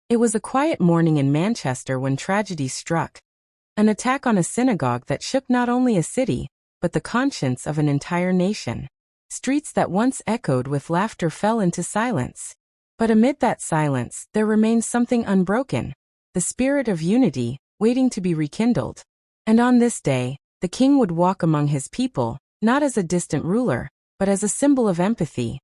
It was a quiet morning in Manchester when tragedy struck. An attack on a synagogue that shook not only a city, but the conscience of an entire nation. Streets that once echoed with laughter fell into silence. But amid that silence, there remained something unbroken, the spirit of unity, waiting to be rekindled. And on this day, the king would walk among his people, not as a distant ruler, but as a symbol of empathy.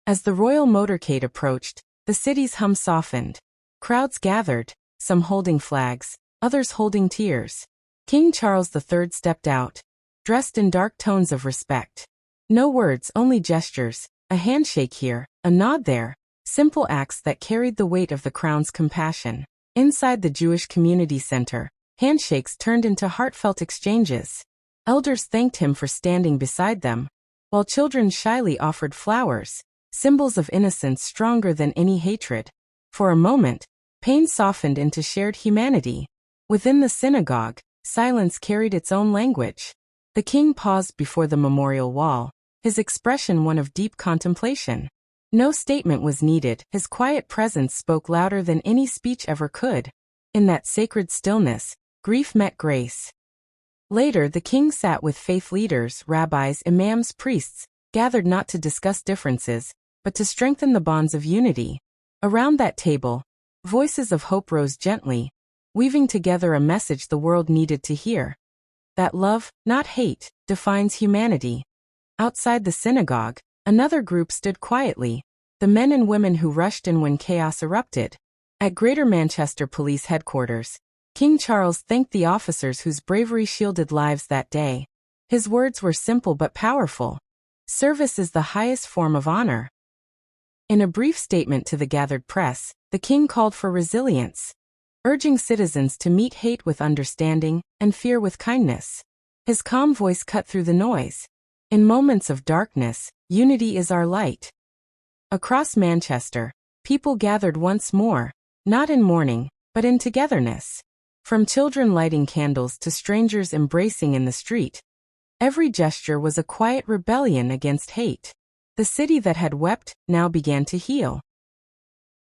As the royal motorcade approached, the city's hum softened. Crowds gathered, some holding flags, others holding tears. King Charles III stepped out, dressed in dark tones of respect. No words, only gestures, a handshake here, a nod there, simple acts that carried the weight of the crown's compassion. Inside the Jewish Community Center, handshakes turned into heartfelt exchanges. Elders thanked him for standing beside them, while children shyly offered flowers, symbols of innocence stronger than any hatred. For a moment, pain softened into shared humanity. Within the synagogue, silence carried its own language. The king paused before the memorial wall, his expression one of deep contemplation. No statement was needed, his quiet presence spoke louder than any speech ever could. In that sacred stillness, grief met grace. Later, the king sat with faith leaders, rabbis, imams, priests, gathered not to discuss differences, but to strengthen the bonds of unity. Around that table, voices of hope rose gently, weaving together a message the world needed to hear. That love, not hate, defines humanity. Outside the synagogue, another group stood quietly, the men and women who rushed in when chaos erupted. At Greater Manchester Police Headquarters, King Charles thanked the officers whose bravery shielded lives that day. His words were simple but powerful. Service is the highest form of honor. In a brief statement to the gathered press, the king called for resilience, urging citizens to meet hate with understanding and fear with kindness. His calm voice cut through the noise. In moments of darkness, unity is our light. Across Manchester, people gathered once more, not in mourning, but in togetherness. From children lighting candles to strangers embracing in the street, every gesture was a quiet rebellion against hate. The city that had wept now began to heal.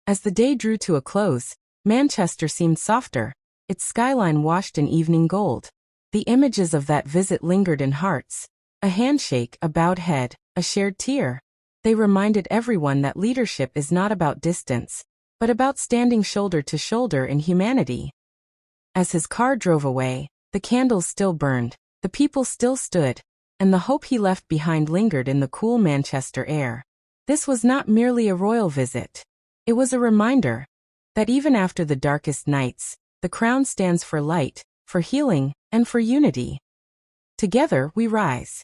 As the day drew to a close, Manchester seemed softer, its skyline washed in evening gold. The images of that visit lingered in hearts. A handshake, a bowed head, a shared tear. They reminded everyone that leadership is not about distance, but about standing shoulder to shoulder in humanity. As his car drove away, the candles still burned, the people still stood, and the hope he left behind lingered in the cool Manchester air. This was not merely a royal visit. It was a reminder that even after the darkest nights, the crown stands for light, for healing, and for unity. Together we rise.